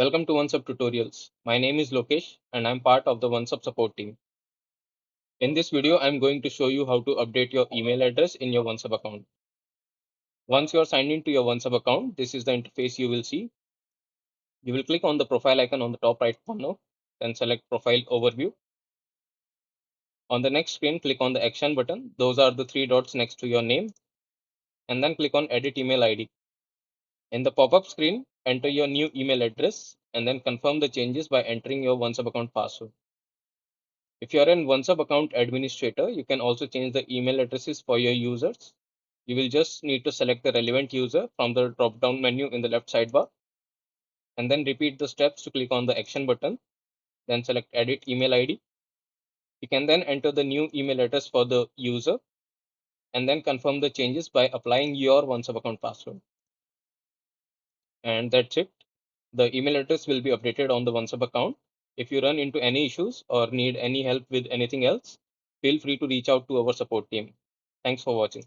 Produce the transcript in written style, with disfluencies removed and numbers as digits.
Welcome to OnceHub Tutorials. My name is Lokesh and I'm part of the OnceHub support team. In this video, I'm going to show you how to update your email address in your OnceHub account. Once you are signed into your OnceHub account, this is the interface you will see. You will click on the profile icon on the top right corner, then select Profile Overview. On the next screen, click on the Action button. Those are the three dots next to your name, and then click on Edit Email ID. In the pop-up screen, enter your new email address and then confirm the changes by entering your OnceHub account password. If you are an OnceHub account administrator, you can also change the email addresses for your users. You will just need to select the relevant user from the drop-down menu in the left sidebar, and then repeat the steps to click on the action button, then select edit email ID. You can then enter the new email address for the user, and then confirm the changes by applying your OnceHub account password. And that's it. The email address will be updated on the OnceHub account. If you run into any issues or need any help with anything else, feel free to reach out to our support team. Thanks for watching.